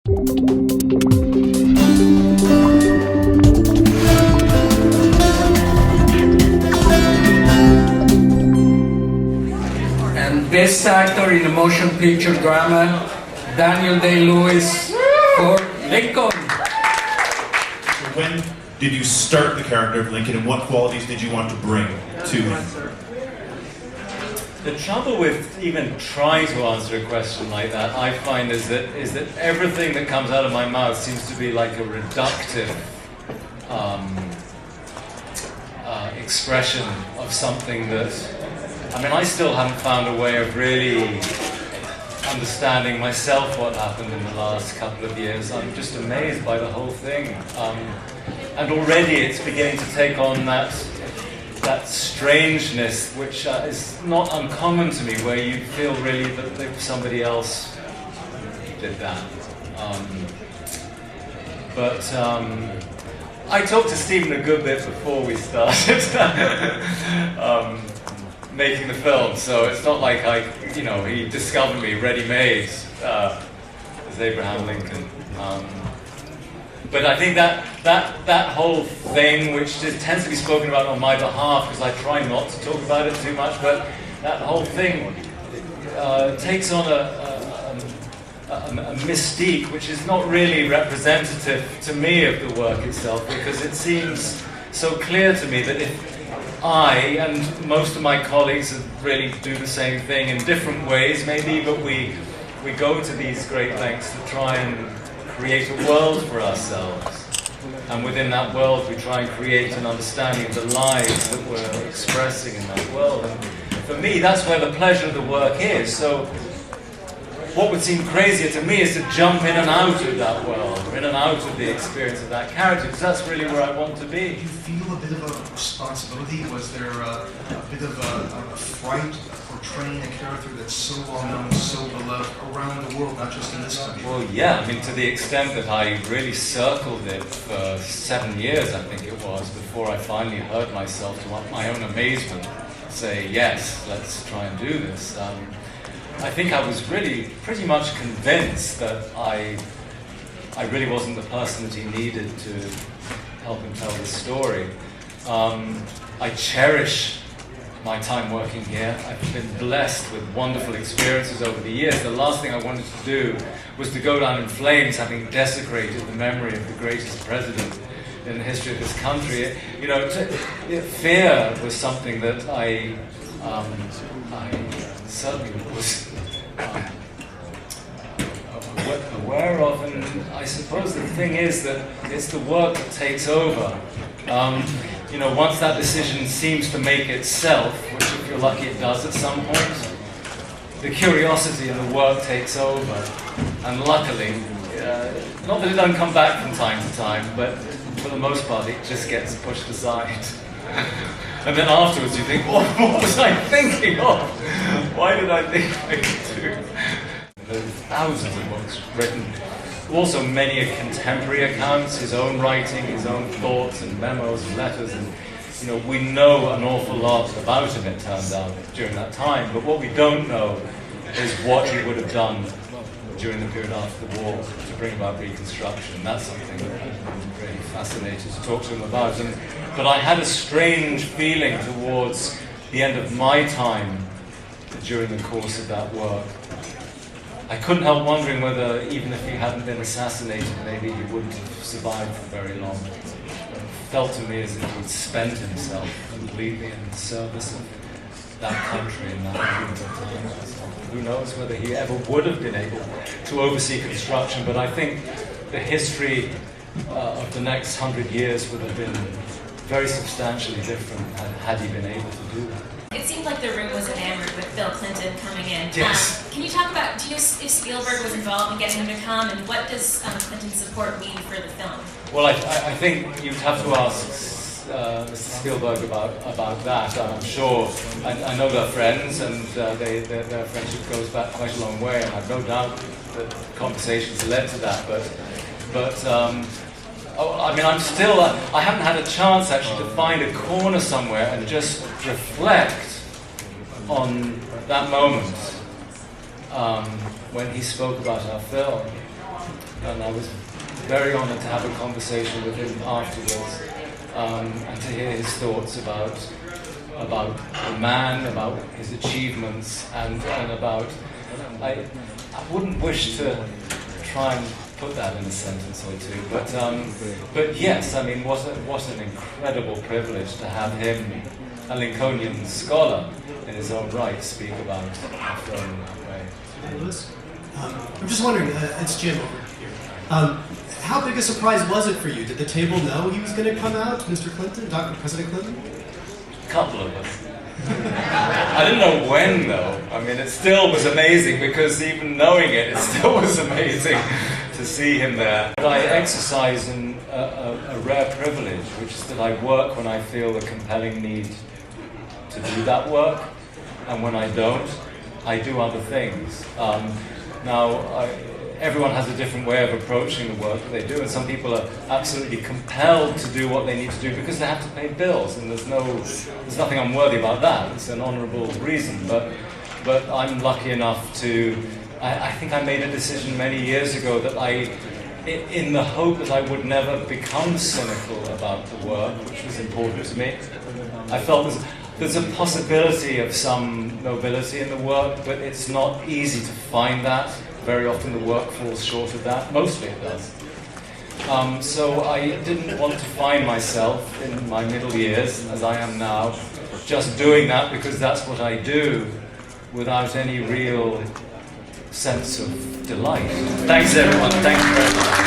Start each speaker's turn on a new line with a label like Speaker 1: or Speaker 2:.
Speaker 1: And Best Actor in a Motion Picture Drama, Daniel Day-Lewis for Lincoln.
Speaker 2: When did you start the character of Lincoln, and what qualities did you want to bring to him?
Speaker 3: The trouble with even trying to answer a question like that, I find, is that everything that comes out of my mouth seems to be like a reductive expression of something that, I mean, I still haven't found a way of really understanding myself what happened in the last couple of years. I'm just amazed by the whole thing. And already it's beginning to take on that strangeness, which is not uncommon to me, where you feel really that somebody else did that. I talked to Stephen a good bit before we started making the film, so it's not like he discovered me ready-made as Abraham Lincoln. But I think that whole thing, which tends to be spoken about on my behalf, because I try not to talk about it too much, but that whole thing takes on a mystique which is not really representative to me of the work itself, because it seems so clear to me that if I and most of my colleagues really do the same thing in different ways maybe, but we go to these great lengths to try and create a world for ourselves, and within that world we try and create an understanding of the lives that we're expressing in that world. And for me, that's where the pleasure of the work is. So what would seem crazier to me is to jump in and out of that world, or in and out of the experience of that character, because that's really where I want to be.
Speaker 4: Did you feel a bit of a responsibility? Was there a bit of a fright portraying a character that's so well known, so beloved around the world, not just in this country?
Speaker 3: Well, yeah, I mean, to the extent that I really circled it for 7 years, I think it was, before I finally heard myself, to my own amazement, say, yes, let's try and do this. I think I was really pretty much convinced that I really wasn't the person that he needed to help him tell the story. I cherish my time working here. I've been blessed with wonderful experiences over the years. The last thing I wanted to do was to go down in flames, having desecrated the memory of the greatest president in the history of this country. Fear was something that I certainly was aware of, and I suppose the thing is that it's the work that takes over. Once that decision seems to make itself, which if you're lucky it does at some point, the curiosity in the work takes over. And luckily, not that it doesn't come back from time to time, but for the most part it just gets pushed aside. And then afterwards you think, what was I thinking of? Why did I think I could do? There's thousands of books written. Also many contemporary accounts, his own writing, his own thoughts and memos and letters, and we know an awful lot about him, it turns out, during that time, but what we don't know is what he would have done during the period after the war to bring about Reconstruction. That's something that I'm really fascinated to talk to him about. But I had a strange feeling towards the end of my time during the course of that work. I couldn't help wondering whether, even if he hadn't been assassinated, maybe he wouldn't have survived for very long. It felt to me as if he'd spent himself completely in the service of that country in that period of time. Who knows whether he ever would have been able to oversee construction, but I think the history of the next 100 years would have been very substantially different had he been able to do that.
Speaker 5: It seemed like the room was enamored with Bill Clinton coming in.
Speaker 3: Yes.
Speaker 5: Can you talk about, do you know if Spielberg was involved in getting him to come, and what does Clinton's support mean for the film?
Speaker 3: Well, I think you'd have to ask Mr. Spielberg about that. I'm sure, I know they're friends, and their friendship goes back quite a long way, and I've no doubt that conversations led to that, but I mean, I haven't had a chance actually to find a corner somewhere and just reflect on that moment when he spoke about our film. and I was very honoured to have a conversation with him afterwards, and to hear his thoughts about the man, about his achievements, and about. I wouldn't wish to try and put that in a sentence or two, but yes, I mean, what an incredible privilege to have him, a Lincolnian scholar in his own right, speak about our throne in that way.
Speaker 6: Hey, Lewis. I'm just wondering, it's Jim over here. How big a surprise was it for you? Did the table know he was going to come out, Mr. Clinton, President Clinton?
Speaker 3: A couple of us. I didn't know when, though. I mean, it still was amazing, because even knowing it, it still was amazing to see him there. But I exercise in a rare privilege, which is that I work when I feel a compelling need to do that work, and when I don't, I do other things. Everyone has a different way of approaching the work that they do, and some people are absolutely compelled to do what they need to do because they have to pay bills, and there's nothing unworthy about that. It's an honourable reason, but I'm lucky enough to. I think I made a decision many years ago that in the hope that I would never become cynical about the work, which was important to me. I felt there's a possibility of some nobility in the work, but it's not easy to find that. Very often the work falls short of that. Mostly it does. So I didn't want to find myself in my middle years, as I am now, just doing that because that's what I do, without any real sense of delight. Thanks everyone. Thank you very much.